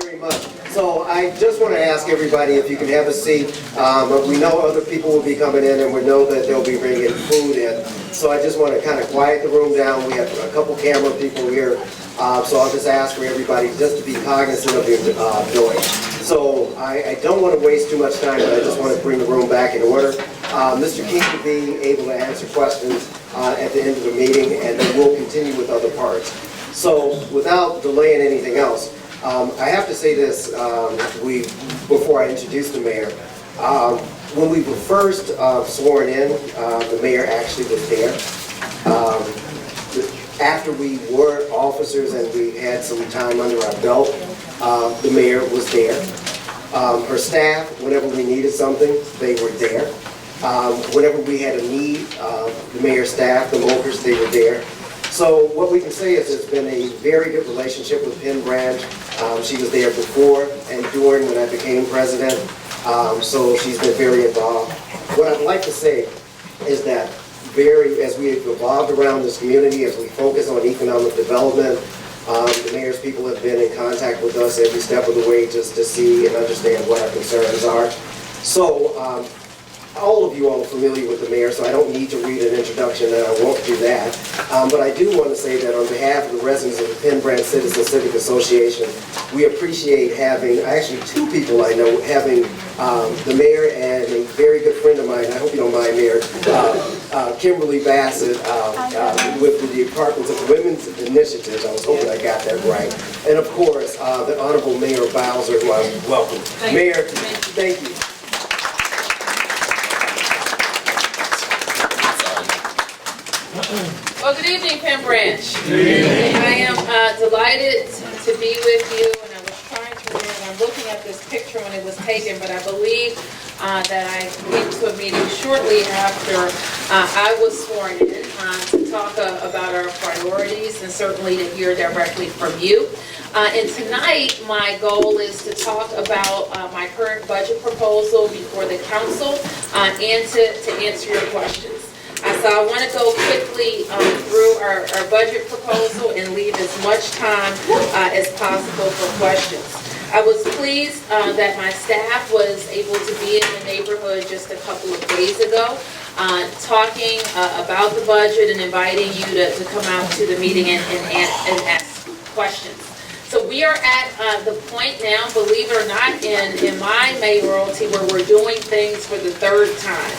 very much. So I just want to ask everybody if you can have a seat. We know other people will be coming in, and we know that they'll be bringing food in. So I just want to kind of quiet the room down. We have a couple camera people here. So I'll just ask for everybody just to be cognizant of your noise. So I don't want to waste too much time, but I just want to bring the room back in order. Mr. Keith will be able to answer questions at the end of the meeting, and then we'll continue with other parts. So without delaying anything else, I have to say this before I introduce the mayor. When we were first sworn in, the mayor actually was there. After we were officers and we had some time under our belt, the mayor was there. Her staff, whenever we needed something, they were there. Whenever we had a need, the mayor's staff, the Mokers, they were there. So what we can say is it's been a very good relationship with Penn Branch. She was there before and during when I became president, so she's been very involved. What I'd like to say is that as we have evolved around this community, as we focus on economic development, the mayor's people have been in contact with us every step of the way just to see and understand what our concerns are. So all of you all are familiar with the mayor, so I don't need to read an introduction, and I won't do that. But I do want to say that on behalf of the residents of the Penn Branch Citizen Civic Association, we appreciate having, actually two people I know, having the mayor and a very good friend of mine, I hope you don't mind, Mayor, Kimberly Bassett, with the Department of Women's Initiatives. I was hoping I got that right. And of course, the Honorable Mayor Bowser, who I welcome. Mayor, thank you. Well, good evening, Penn Branch. I am delighted to be with you, and I was trying to remember, I'm looking at this picture when it was taken, but I believe that I came to a meeting shortly after I was sworn in to talk about our priorities and certainly to hear directly from you. And tonight, my goal is to talk about my current budget proposal before the council and to answer your questions. So I want to go quickly through our budget proposal and leave as much time as possible for questions. I was pleased that my staff was able to be in the neighborhood just a couple of days ago, talking about the budget and inviting you to come out to the meeting and ask questions. So we are at the point now, believe it or not, in my mayoralty where we're doing things for the third time.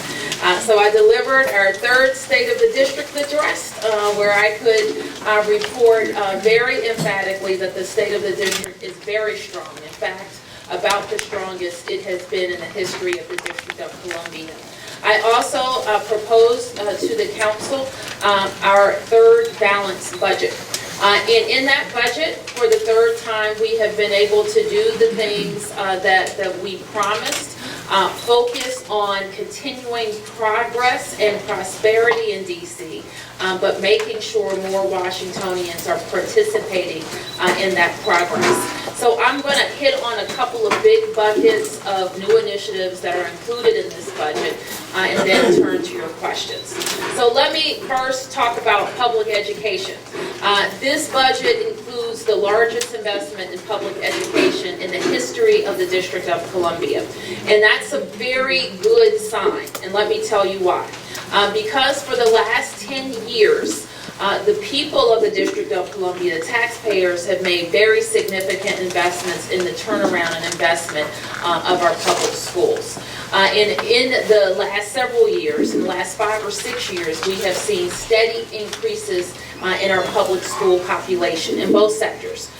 So I delivered our third State of the District address, where I could report very emphatically that the State of the District is very strong. In fact, about the strongest it has been in the history of the District of Columbia. I also proposed to the council our third balanced budget. And in that budget, for the third time, we have been able to do the things that we promised. Focus on continuing progress and prosperity in D.C., but making sure more Washingtonians are participating in that progress. So I'm going to hit on a couple of big buckets of new initiatives that are included in this budget, and then turn to your questions. So let me first talk about public education. This budget includes the largest investment in public education in the history of the District of Columbia. And that's a very good sign, and let me tell you why. Because for the last 10 years, the people of the District of Columbia, the taxpayers, have made very significant investments in the turnaround and investment of our public schools. In the last several years, in the last 5 or 6 years, we have seen steady increases in our public school population in both sectors.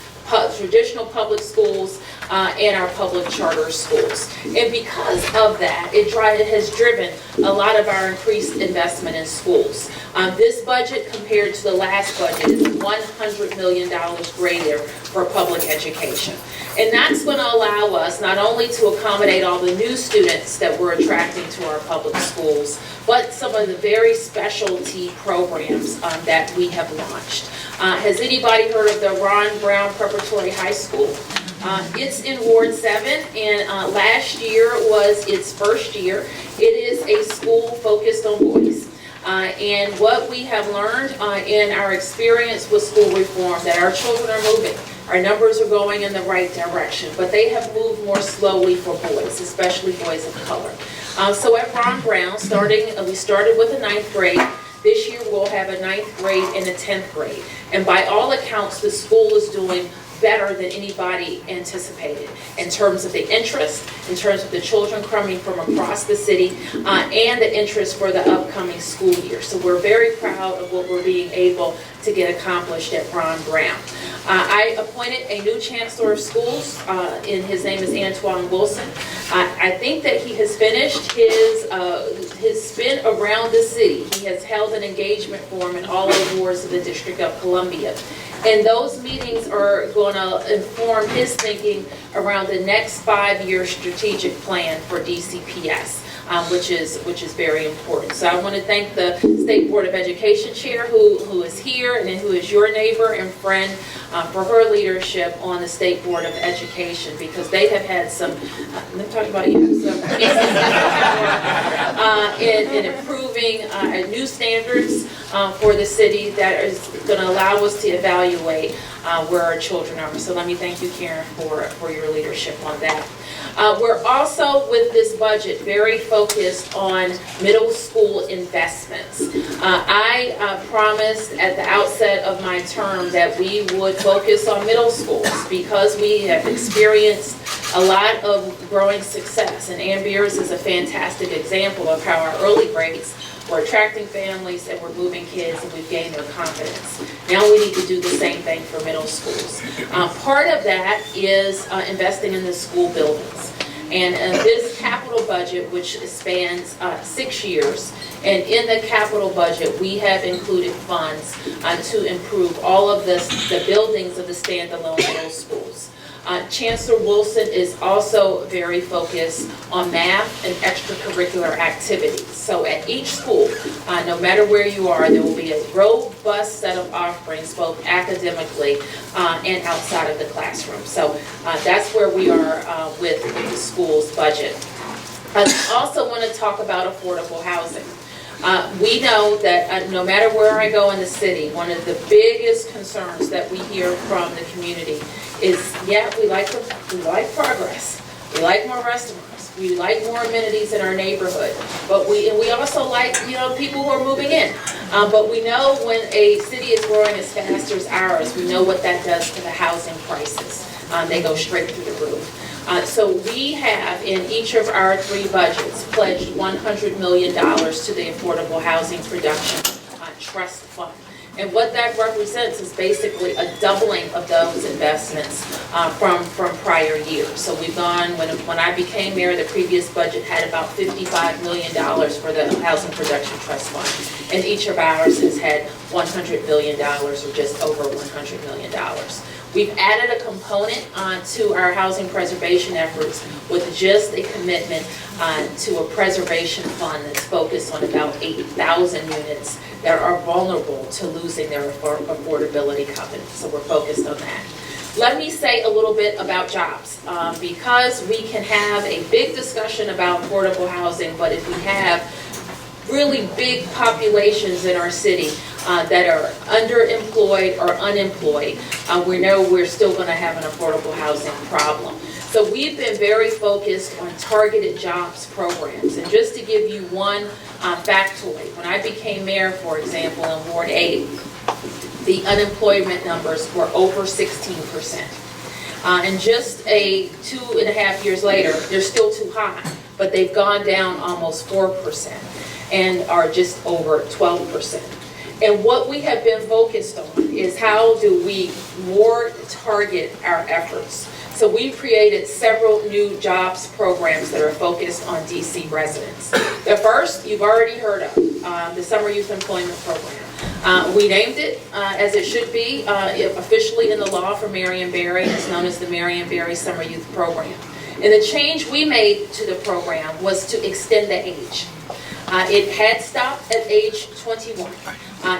Traditional public schools and our public charter schools. And because of that, it has driven a lot of our increased investment in schools. This budget compared to the last budget is $100 million greater for public education. And that's going to allow us not only to accommodate all the new students that we're attracting to our public schools, but some of the very specialty programs that we have launched. Has anybody heard of the Ron Brown Preparatory High School? It's in Ward 7, and last year was its first year. It is a school focused on boys. And what we have learned in our experience with school reform, that our children are moving. Our numbers are going in the right direction, but they have moved more slowly for boys, especially boys of color. So at Ron Brown, we started with the 9th grade. This year we'll have a 9th grade and a 10th grade. And by all accounts, the school is doing better than anybody anticipated in terms of the interest, in terms of the children coming from across the city, and the interest for the upcoming school year. So we're very proud of what we're being able to get accomplished at Ron Brown. I appointed a new chancellor of schools, and his name is Antoine Wilson. I think that he has finished his spin around the city. He has held an engagement forum in all the wards of the District of Columbia. And those meetings are going to inform his thinking around the next 5-year strategic plan for DCPS. Which is very important. So I want to thank the State Board of Education Chair who is here and who is your neighbor and friend for her leadership on the State Board of Education, because they have had some, I'm talking about you, some in improving new standards for the city that is going to allow us to evaluate where our children are. So let me thank you, Karen, for your leadership on that. We're also, with this budget, very focused on middle school investments. I promised at the outset of my term that we would focus on middle schools because we have experienced a lot of growing success. And Ann Beers is a fantastic example of how our early grades we're attracting families and we're moving kids and we've gained their confidence. Now we need to do the same thing for middle schools. Part of that is investing in the school buildings. And this capital budget, which spans 6 years, and in the capital budget we have included funds to improve all of the buildings of the standalone middle schools. Chancellor Wilson is also very focused on math and extracurricular activities. So at each school, no matter where you are, there will be a robust set of offerings both academically and outside of the classroom. So that's where we are with the school's budget. I also want to talk about affordable housing. We know that no matter where I go in the city, one of the biggest concerns that we hear from the community is, yeah, we like progress, we like more restaurants, we like more amenities in our neighborhood, but we also like, people who are moving in. But we know when a city is growing as fast as ours, we know what that does to the housing prices. They go straight through the roof. So we have, in each of our 3 budgets, pledged $100 million to the Affordable Housing Production Trust Fund. And what that represents is basically a doubling of those investments from prior years. So we've gone, when I became mayor, the previous budget had about $55 million for the Housing Production Trust Fund. And each of ours has had $100 million or just over $100 million. We've added a component to our housing preservation efforts with just a commitment to a preservation fund that's focused on about 80,000 units that are vulnerable to losing their affordability covenant. So we're focused on that. Let me say a little bit about jobs, because we can have a big discussion about affordable housing, but if we have really big populations in our city that are underemployed or unemployed, we know we're still going to have an affordable housing problem. So we've been very focused on targeted jobs programs. And just to give you one factoid, when I became mayor, for example, in Ward 8, the unemployment numbers were over 16%. And just 2.5 years later, they're still too high, but they've gone down almost 4% and are just over 12%. And what we have been focused on is how do we more target our efforts. So we've created several new jobs programs that are focused on DC residents. The first, you've already heard of, the Summer Youth Employment Program. We named it, as it should be, officially in the law for Marion Barry. It's known as the Marion Barry Summer Youth Program. And the change we made to the program was to extend the age. It had stopped at age 21.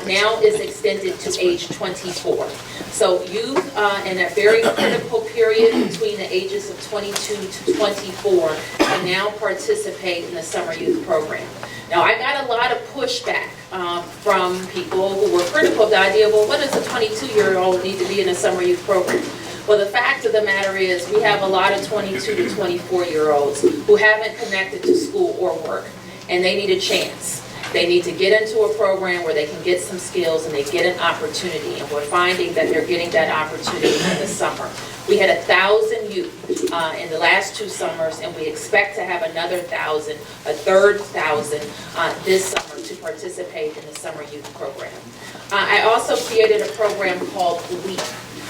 Now is extended to age 24. So youth in a very critical period between the ages of 22 to 24 can now participate in the Summer Youth Program. Now I got a lot of pushback from people who were critical of the idea, well, what does a 22-year-old need to be in a Summer Youth Program? Well, the fact of the matter is, we have a lot of 22 to 24-year-olds who haven't connected to school or work, and they need a chance. They need to get into a program where they can get some skills and they get an opportunity, and we're finding that they're getting that opportunity in the summer. We had 1,000 youth in the last 2 summers, and we expect to have another 1,000, a third 1,000 this summer to participate in the summer youth program. I also created a program called LEAP.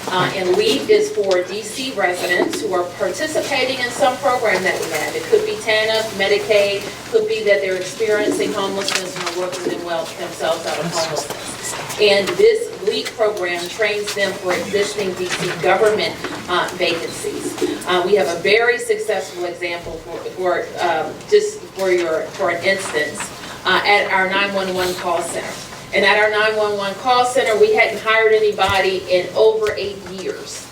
And LEAP is for DC residents who are participating in some program that we have. It could be TANF, Medicaid, could be that they're experiencing homelessness and are working themselves out of homelessness. And this LEAP program trains them for existing DC government vacancies. We have a very successful example for an instance at our 911 call center. And at our 911 call center, we hadn't hired anybody in over 8 years,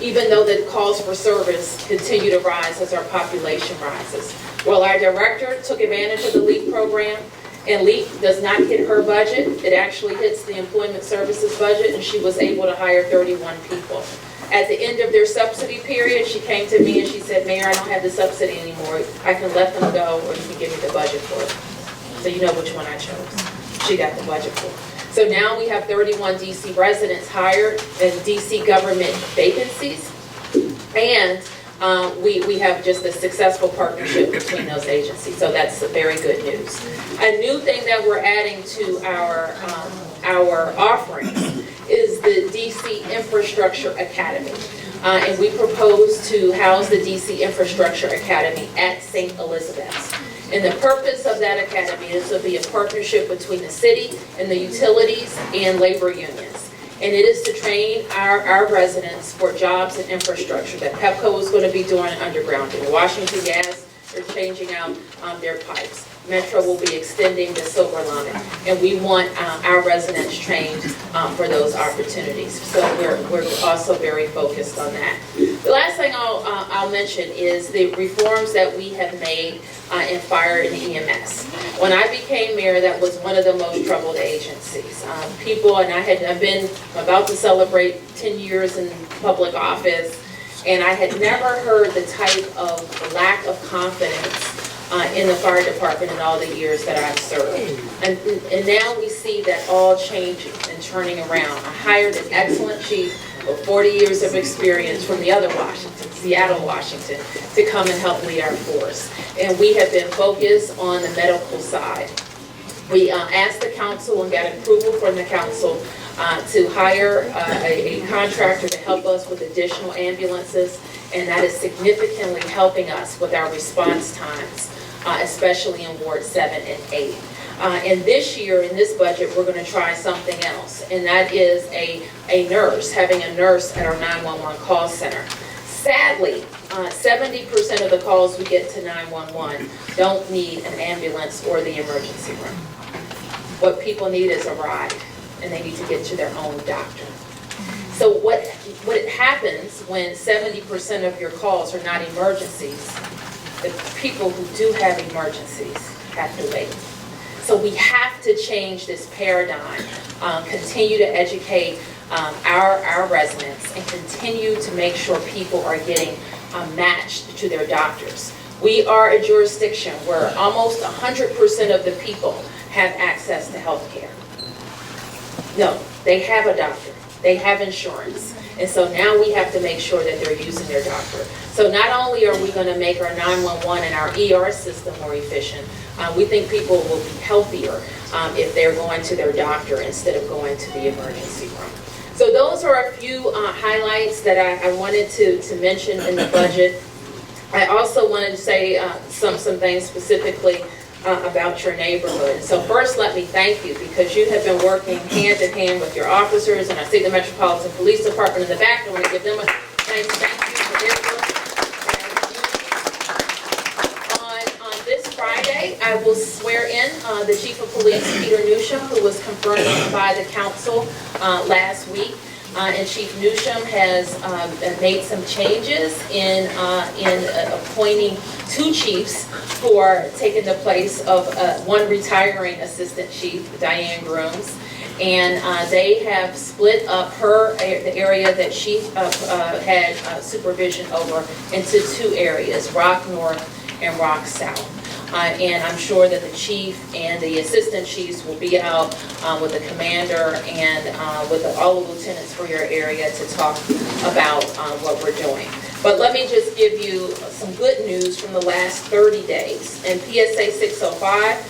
even though the calls for service continue to rise as our population rises. Well, our director took advantage of the LEAP program, and LEAP does not hit her budget. It actually hits the employment services budget, and she was able to hire 31 people. At the end of their subsidy period, she came to me and she said, "Mayor, I don't have the subsidy anymore. I can let them go, or you can give me the budget for it." So you know which one I chose. She got the budget for. So now we have 31 DC residents hired in DC government vacancies, and we have just a successful partnership between those agencies. So that's very good news. A new thing that we're adding to our offerings is the DC Infrastructure Academy. And we propose to house the DC Infrastructure Academy at St. Elizabeth's. And the purpose of that academy is to be a partnership between the city and the utilities and labor unions. And it is to train our residents for jobs and infrastructure that Pepco is going to be doing undergrounding. Washington Gas, they're changing out their pipes. Metro will be extending the Silver Line, and we want our residents trained for those opportunities. So we're also very focused on that. The last thing I'll mention is the reforms that we have made in fire and EMS. When I became mayor, that was one of the most troubled agencies. I've been about to celebrate 10 years in public office, and I had never heard the type of lack of confidence in the fire department in all the years that I've served. And now we see that all changing and turning around. I hired an excellent chief with 40 years of experience from the other Washington, Seattle, Washington, to come and help lead our force. And we have been focused on the medical side. We asked the council and got approval from the council to hire a contractor to help us with additional ambulances, and that is significantly helping us with our response times, especially in Ward 7 and 8. And this year, in this budget, we're going to try something else, and that is having a nurse at our 911 call center. Sadly, 70% of the calls we get to 911 don't need an ambulance or the emergency room. What people need is a ride, and they need to get to their own doctor. So what happens when 70% of your calls are not emergencies? The people who do have emergencies have to wait. So we have to change this paradigm, continue to educate our residents, and continue to make sure people are getting matched to their doctors. We are a jurisdiction where almost 100% of the people have access to health care. No, they have a doctor. They have insurance. And so now we have to make sure that they're using their doctor. So not only are we going to make our 911 and our ER system more efficient, we think people will be healthier if they're going to their doctor instead of going to the emergency room. So those are a few highlights that I wanted to mention in the budget. I also wanted to say some things specifically about your neighborhood. So first, let me thank you, because you have been working hand in hand with your officers, and I see the Metropolitan Police Department in the back. I want to give them a nice thank you for their work. On this Friday, I will swear in the Chief of Police, Peter Newsham, who was confirmed by the council last week. And Chief Newsham has made some changes in appointing 2 chiefs who are taking the place of one retiring assistant chief, Diane Grooms. And they have split up the area that she had supervision over into 2 areas, Rock North and Rock South. And I'm sure that the chief and the assistant chiefs will be out with the commander and with all the lieutenants for your area to talk about what we're doing. But let me just give you some good news from the last 30 days. In PSA 605,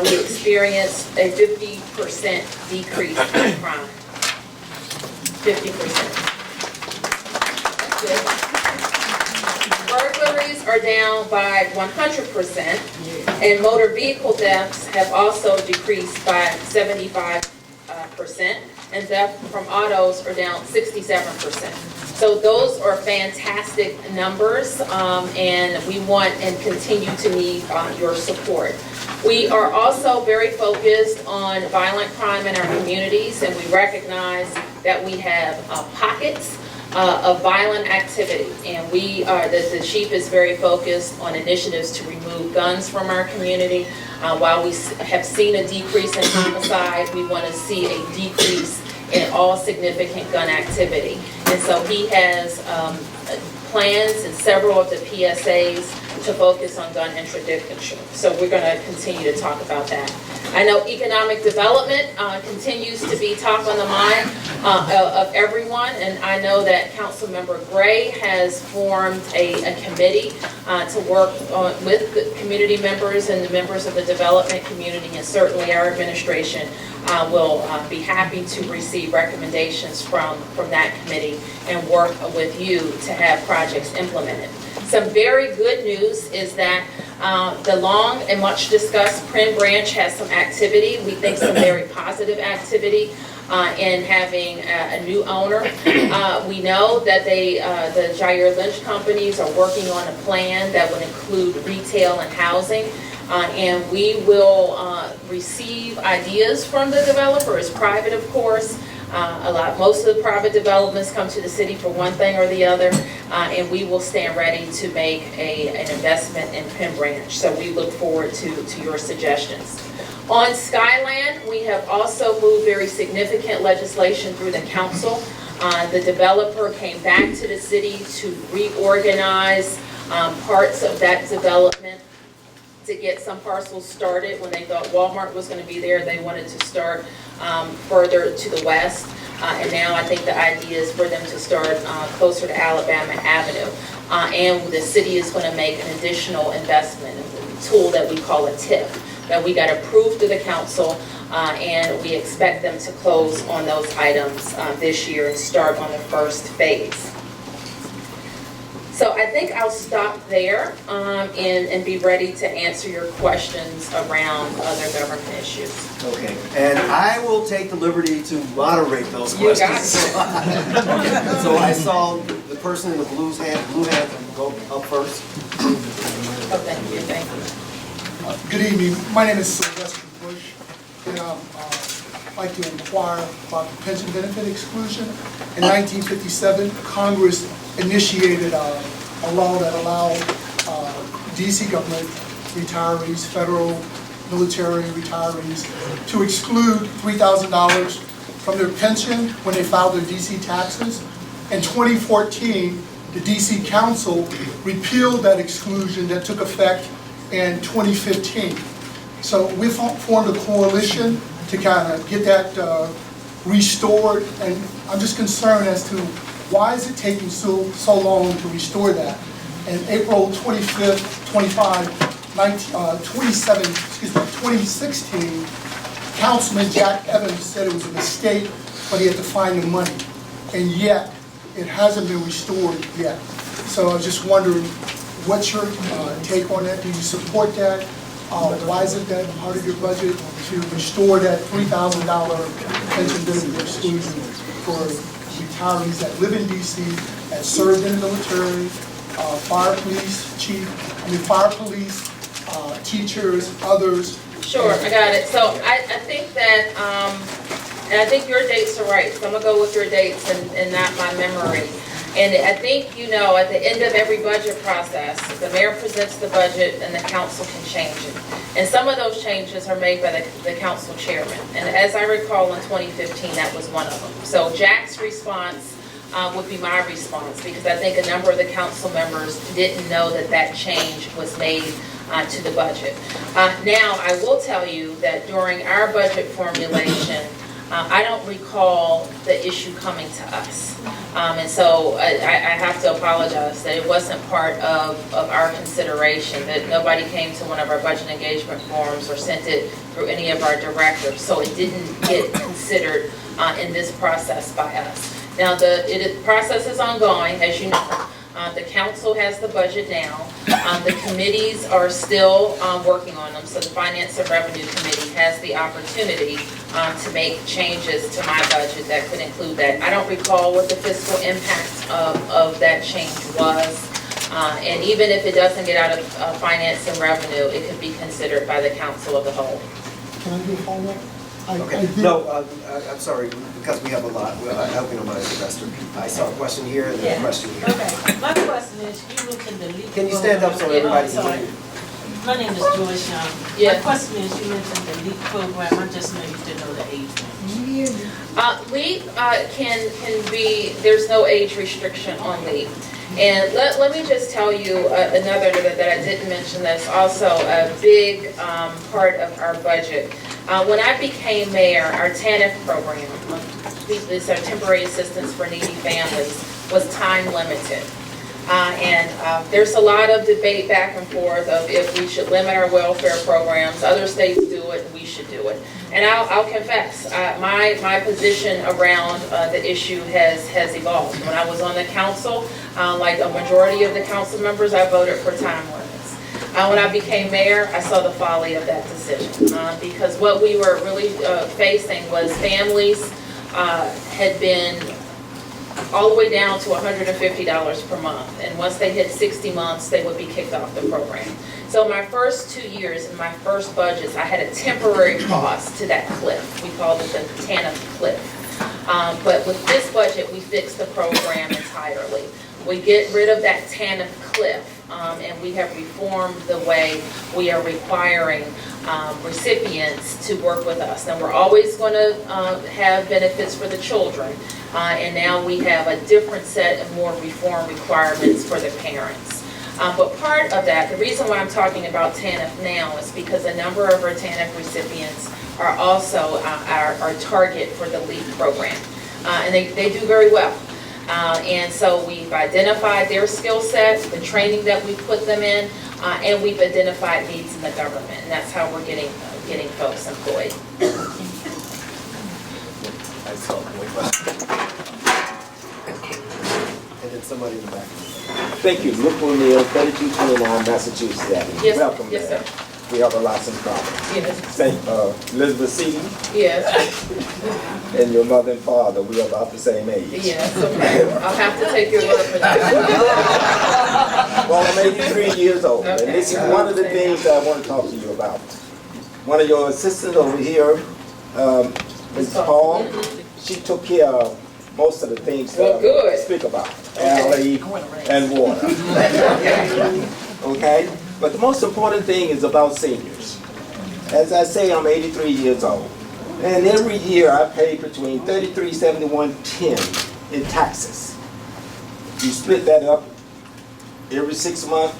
we experienced a 50% decrease in crime. 50%. That's good. Burglaries are down by 100%, and motor vehicle thefts have also decreased by 75%, and theft from autos are down 67%. So those are fantastic numbers, and we want and continue to need your support. We are also very focused on violent crime in our communities, and we recognize that we have pockets of violent activity, and the chief is very focused on initiatives to remove guns from our community. While we have seen a decrease in homicide, we want to see a decrease in all significant gun activity. And so he has plans in several of the PSAs to focus on gun interdiction. So we're going to continue to talk about that. I know economic development continues to be top on the mind of everyone, and I know that Councilmember Gray has formed a committee to work with the community members and the members of the development community, and certainly our administration will be happy to receive recommendations from that committee and work with you to have projects implemented. Some very good news is that the long and much discussed Penn branch has some activity. We think some very positive activity in having a new owner. We know that the Jair Lynch companies are working on a plan that would include retail and housing. And we will receive ideas from the developer. It's private, of course. Most of the private developments come to the city for one thing or the other, and we will stand ready to make an investment in Penn Branch. So we look forward to your suggestions. On Skyland, we have also moved very significant legislation through the council. The developer came back to the city to reorganize parts of that development to get some parcels started. When they thought Walmart was going to be there, they wanted to start further to the west. And now I think the idea is for them to start closer to Alabama Avenue. And the city is going to make an additional investment in the tool that we call a TIF, that we got approved through the council, and we expect them to close on those items this year and start on the first phase. So I think I'll stop there and be ready to answer your questions around other government issues. Okay, and I will take the liberty to moderate those questions. You got it. So I saw the person in the blue hand go up first. Oh, thank you. Good evening. My name is Sylvester Bush, and I'd like to inquire about the pension benefit exclusion. In 1957, Congress initiated a law that allowed DC government retirees, federal military retirees, to exclude $3,000 from their pension when they filed their DC taxes. In 2014, the DC Council repealed that exclusion that took effect in 2015. So we formed a coalition to kind of get that restored, and I'm just concerned as to why is it taking so long to restore that? And April 25th, 2016, Councilman Jack Evans said it was a mistake, but he had to find the money. And yet, it hasn't been restored yet. So I was just wondering, what's your take on that? Do you support that? Why is it that part of your budget to restore that $3,000 pension benefit exclusion for retirees that live in DC, that served in the military, fire police, teachers, others? Sure, I got it. So I think that, and I think your dates are right, so I'm going to go with your dates and not my memory. And I think, you know, at the end of every budget process, the mayor presents the budget and the council can change it. And some of those changes are made by the council chairman. And as I recall in 2015, that was one of them. So Jack's response would be my response, because I think a number of the council members didn't know that that change was made to the budget. Now, I will tell you that during our budget formulation, I don't recall the issue coming to us. And so I have to apologize that it wasn't part of our consideration, that nobody came to one of our budget engagement forums or sent it through any of our directors. So it didn't get considered in this process by us. Now, the process is ongoing, as you know. The council has the budget now. The committees are still working on them, so the Finance and Revenue Committee has the opportunity to make changes to my budget that could include that. I don't recall what the fiscal impact of that change was, and even if it doesn't get out of Finance and Revenue, it could be considered by the council of the whole. Can I do a follow-up? Okay, no, I'm sorry, because we have a lot, I hope you don't mind, Investor. I saw a question here and then a question here. Okay, my question is, you mentioned the LEAP. Can you stand up so everybody can hear you? My name is Joyce Young. Yeah. My question is, you mentioned the LEAP program, I just know you didn't know the age range. LEAP can be, there's no age restriction on LEAP. And let me just tell you another that I didn't mention that's also a big part of our budget. When I became mayor, our TANF program, this our temporary assistance for needy families, was time limited. There's a lot of debate back and forth of if we should limit our welfare programs. Other states do it, we should do it. And I'll confess, my position around the issue has evolved. When I was on the council, like a majority of the council members, I voted for time limits. When I became mayor, I saw the folly of that decision, because what we were really facing was families had been all the way down to $150 per month, and once they hit 60 months, they would be kicked off the program. So my first 2 years in my first budgets, I had a temporary pause to that cliff. We called it the TANF cliff. But with this budget, we fixed the program entirely. We get rid of that TANF cliff, and we have reformed the way we are requiring recipients to work with us. Now, we're always going to have benefits for the children, and now we have a different set of more reform requirements for the parents. But part of that, the reason why I'm talking about TANF now is because a number of our TANF recipients are also our target for the LEAP program, and they do very well. And so we've identified their skill sets, the training that we put them in, and we've identified needs in the government, and that's how we're getting folks employed. I saw one question. And then somebody in the back. Thank you. Luke O'Neill, 3229 Massachusetts Avenue. Yes, Welcome. yes, there. sir. We have a lot of problems. Yes, Elizabeth Seaton yes, and your mother and father, we are about the same age. yes, okay. I'll have to take your word for that. Well, I'm 83 years old, Okay. and this is one of the things that I want to talk to you about. One of your assistants over here, Mrs. Paul, she took care of most of the things that Well, good. I speak about, alley and water. Okay? But the most important thing is about seniors. As I say, I'm 83 years old. And every year I pay between $33.71.10 in taxes. You split that up every 6 months,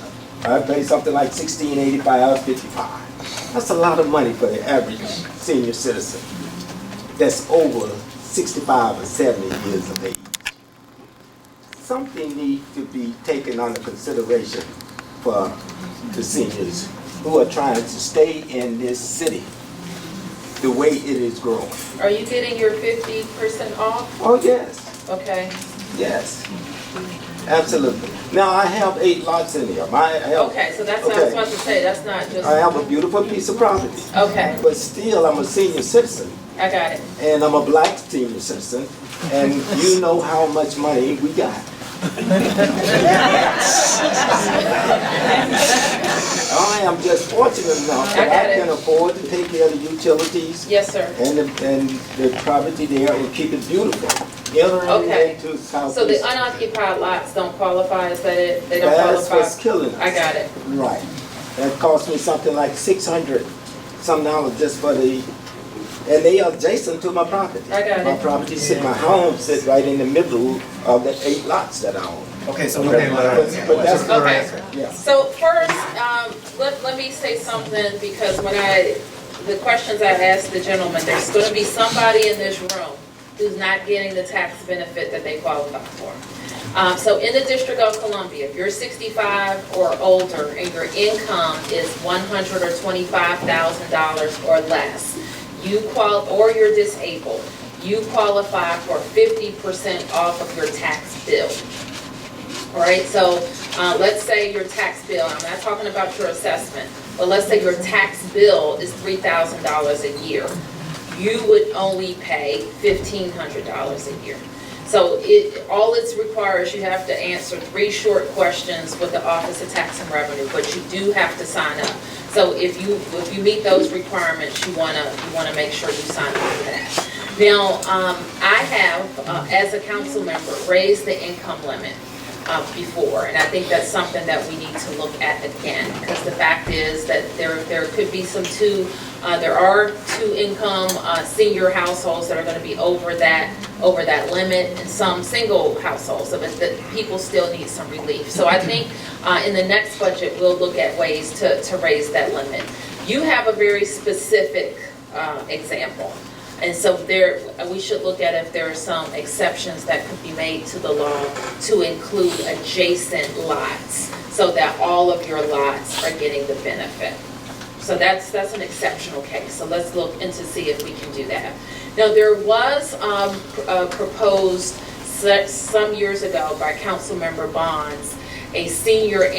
I pay something like $16.85.55. That's a lot of money for the average senior citizen that's over 65 or 70 years of age. Something needs to be taken under consideration for the seniors who are trying to stay in this city the way it is growing. Are you getting your 50% off? Oh, yes, Okay. yes, absolutely. Now, I have 8 lots in here. Okay, so that's what I was about to say. That's not just, I have a beautiful piece of property, okay, but still, I'm a senior citizen, I got it. and I'm a black senior citizen, and you know how much money we got. I am just fortunate enough that I can afford to take care of the utilities Yes, sir. and the property there and keep it beautiful. entering Okay. into Southeast. So the unoccupied lots don't qualify, is that it? They don't That's qualify? what's killing us. I got it. Right. That cost me something like $600 some dollars just for the, and they are adjacent to my property. I got My it. property sit, my home sits right in the middle of the 8 lots that I own. Okay, so. Okay, But that's, Okay. yeah. So first, let me say something, because when the questions I asked the gentleman, there's gonna be somebody in this room who's not getting the tax benefit that they qualify for. So in the District of Columbia, if you're 65 or older and your income is $100,000 or $25,000 or less, or you're disabled, you qualify for 50% off of your tax bill. All right, so let's say your tax bill, I'm not talking about your assessment, but let's say your tax bill is $3,000 a year. You would only pay $1,500 a year. So all it's requires, you have to answer 3 short questions with the Office of Tax and Revenue, but you do have to sign up. So if you meet those requirements, you wanna make sure you sign up for that. Now, I have, as a council member, raised the income limit before, and I think that's something that we need to look at again, because the fact is that there could be there are 2-income senior households that are going to be over that limit, and some single households, so that people still need some relief. So I think in the next budget, we'll look at ways to raise that limit. You have a very specific example. And so we should look at if there are some exceptions that could be made to the law to include adjacent lots, so that all of your lots are getting the benefit. So that's an exceptional case. So let's look into see if we can do that. Now, there was proposed some years ago by Councilmember Bonds a senior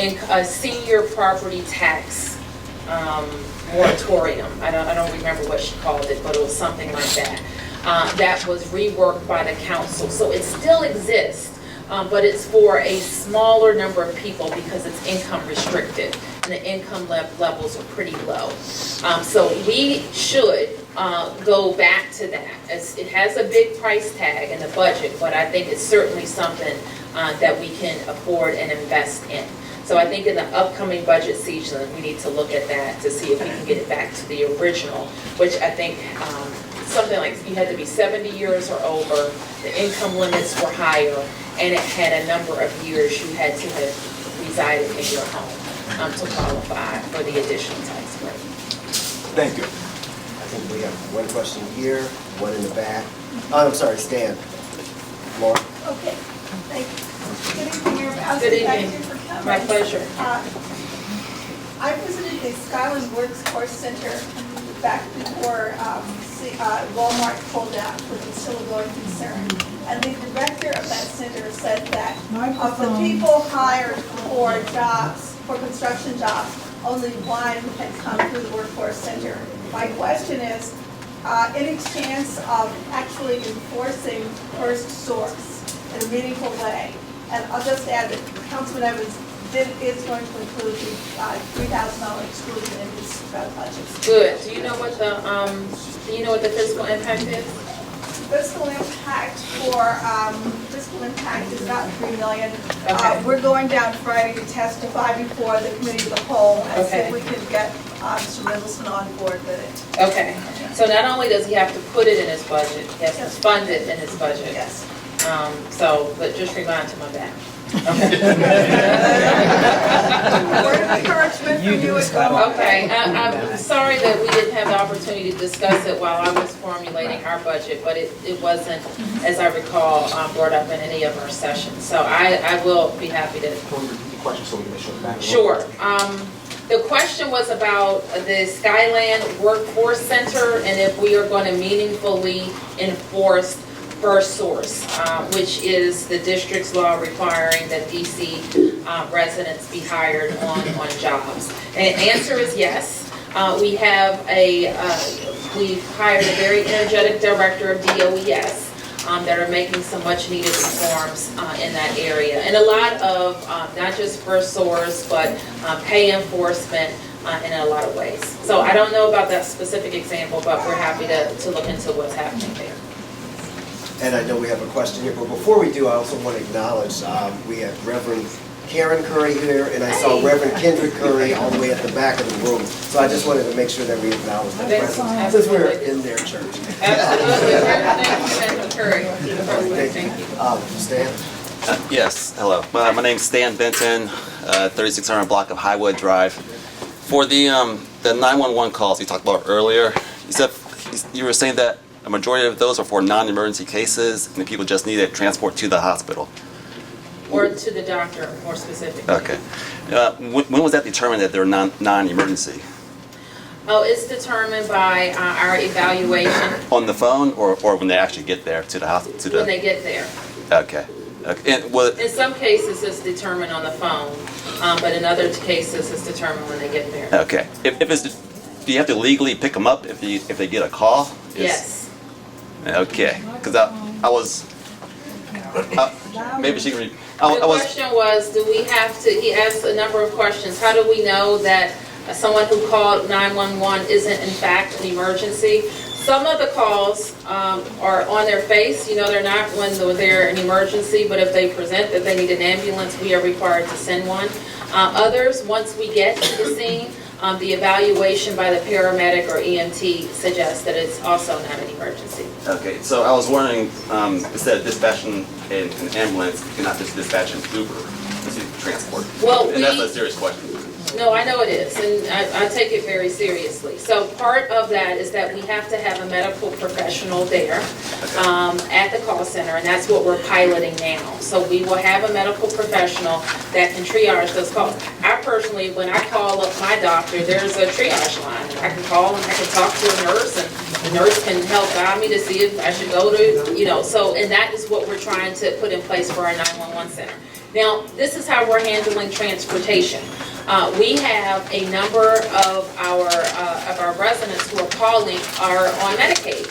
property tax moratorium. I don't remember what she called it, but it was something like that. That was reworked by the council. So it still exists, but it's for a smaller number of people because it's income restricted and the income levels are pretty low. So we should go back to that. It has a big price tag in the budget, but I think it's certainly something that we can afford and invest in. So I think in the upcoming budget season, we need to look at that to see if we can get it back to the original, which I think something like you had to be 70 years or over, the income limits were higher, and it had a number of years you had to have resided in your home to qualify for the additional tax rate. Thank you. I think we have one question here, one in the back. Oh, I'm sorry, Stan. Laura? Okay, thank you. Good evening, everybody. Good Thank evening. you for coming. My pleasure. I visited the Skyland Works Course Center back before Walmart pulled out, which is still a going concern. And the director of that center said that of the people hired for jobs, for construction jobs, only one had come through the Workforce Center. My question is, any chance of actually enforcing first source in a meaningful way? And I'll just add that Councilman Evans is going to include the $3,000 exclusion in his budget. Good. Do you know what the fiscal impact is? Fiscal impact is about $3 million. Okay. We're going down Friday to testify before the committee of the whole and see if we can get Mr. Middleton on board with it. Okay. So not only does he have to put it in his budget, he has to fund it in his budget. Yes. But just remind him of that. Word of encouragement from you as well. Okay, I'm sorry that we didn't have the opportunity to discuss it while I was formulating our budget, but it wasn't, as I recall, brought up in any of our sessions. So I will be happy to. Can we repeat the question so we can make sure the back? Sure. The question was about the Skyland Workforce Center and if we are going to meaningfully enforce first source, which is the district's law requiring that DC residents be hired on jobs. And the answer is yes. We've hired a very energetic director of DOES that are making some much needed reforms in that area. And a lot of not just first source, but pay enforcement in a lot of ways. So I don't know about that specific example, but we're happy to look into what's happening there. And I know we have a question here, but before we do, I also want to acknowledge, we have Reverend Karen Curry here, and I saw Reverend Kendrick Curry all the way at the back of the room. So I just wanted to make sure that we acknowledge that presence, since we're in their church. Absolutely. Thank you, Curry. Thank you. Stan? Yes, hello. My name's Stan Benton, 3600 block of Highwood Drive. For the 911 calls you talked about earlier, you were saying that a majority of those are for non-emergency cases and the people just needed transport to the hospital. Or to the doctor, more specifically. Okay. When was that determined that they're non-emergency? Oh, it's determined by our evaluation On the phone or when they actually get there to the hospital? when they get there. Okay. And In some cases, it's determined on the phone, but in other cases, it's determined when they get there. okay. If it's, do you have to legally pick them up if they get a call? Yes. Okay. Because I was. Maybe she can read. The question was, do we have to, he asked a number of questions. How do we know that someone who called 911 isn't in fact an emergency? Some of the calls are on their face. You know, they're not when they're an emergency, but if they present that they need an ambulance, we are required to send one. Others, once we get to the scene, the evaluation by the paramedic or EMT suggests that it's also not an emergency. Okay, so I was wondering, instead of dispatching an ambulance, you cannot just dispatch an Uber to transport. Well, and that's a serious question. No, I know it is, and I take it very seriously. So part of that is that we have to have a medical professional there at the call center, and that's what we're piloting now. So we will have a medical professional that can triage those calls. I personally, when I call up my doctor, there's a triage line. I can call and I can talk to a nurse, and the nurse can help guide me to see if I should go to, so, and that is what we're trying to put in place for our 911 center. Now, this is how we're handling transportation. We have a number of our residents who are calling are on Medicaid.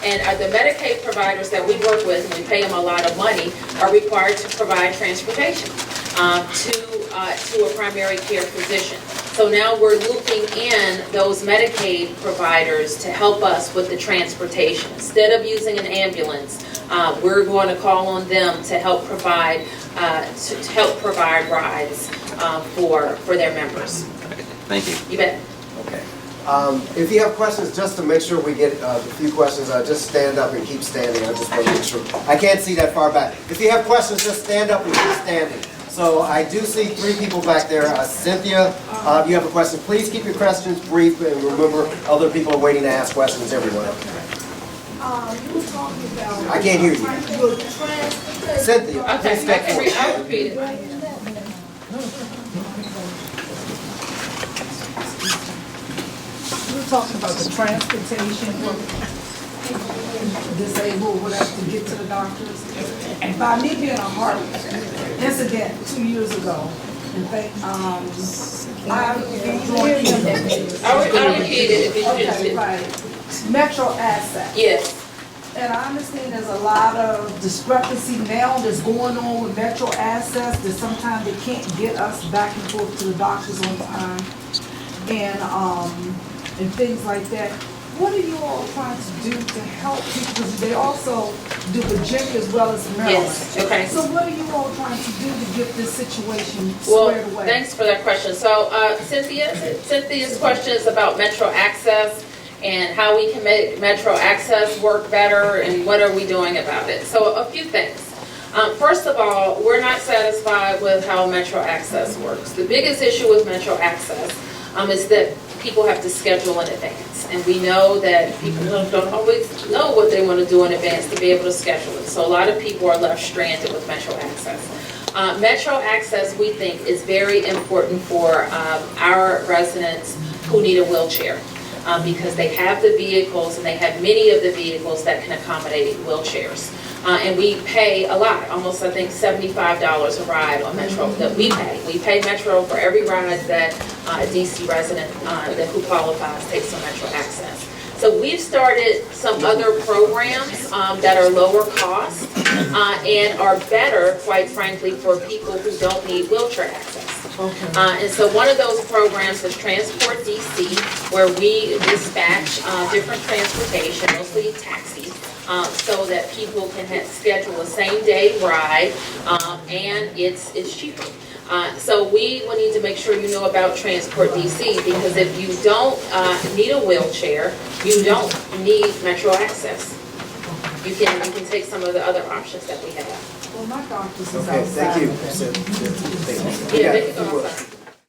And the Medicaid providers that we work with, and we pay them a lot of money, are required to provide transportation to a primary care physician. So now we're looping in those Medicaid providers to help us with the transportation. Instead of using an ambulance, we're going to call on them to help provide rides for their members. Thank you. You bet. Okay. If you have questions, just to make sure we get a few questions, just stand up and keep standing. I just want to make sure. I can't see that far back. If you have questions, just stand up and keep standing. So I do see 3 people back there. Cynthia, you have a question. Please keep your questions brief, and remember, other people are waiting to ask questions, everyone. You were talking about. I can't hear you. Cynthia, Okay, please step forward. I'll repeat it. We were talking about the transportation for disabled, whatever, to get to the doctors. And by me being a heart incident 2 years ago, in fact, I joined him. I'll repeat it if you Okay, just. right. Metro Asset. Yes. And I understand there's a lot of discrepancy now that's going on with Metro Access, that sometimes they can't get us back and forth to the doctors on time, and things like that. What are you all trying to do to help people? Because they also do Virginia as well as Maryland. Yes, okay. So what are you all trying to do to get this situation Well, squared away? thanks for that question. So Cynthia's question is about Metro Access and how we can make Metro Access work better and what are we doing about it. So a few things. First of all, we're not satisfied with how Metro Access works. The biggest issue with Metro Access is that people have to schedule in advance. And we know that people don't always know what they want to do in advance to be able to schedule it. So a lot of people are left stranded with Metro Access. Metro Access, we think, is very important for our residents who need a wheelchair. Because they have the vehicles, and they have many of the vehicles that can accommodate wheelchairs. And we pay a lot, almost I think $75 a ride on Metro that we pay. We pay Metro for every ride that a DC resident who qualifies takes on Metro Access. So we've started some other programs that are lower cost and are better, quite frankly, for people who don't need wheelchair access. And so one of those programs is Transport DC, where we dispatch different transportation, mostly taxis, so that people can schedule a same-day ride, and it's cheaper. So we will need to make sure you know about Transport DC, because if you don't need a wheelchair, you don't need Metro Access. You can take some of the other options that we have. Well, my doctor's is Okay, outside. thank you. Yeah, they can go outside.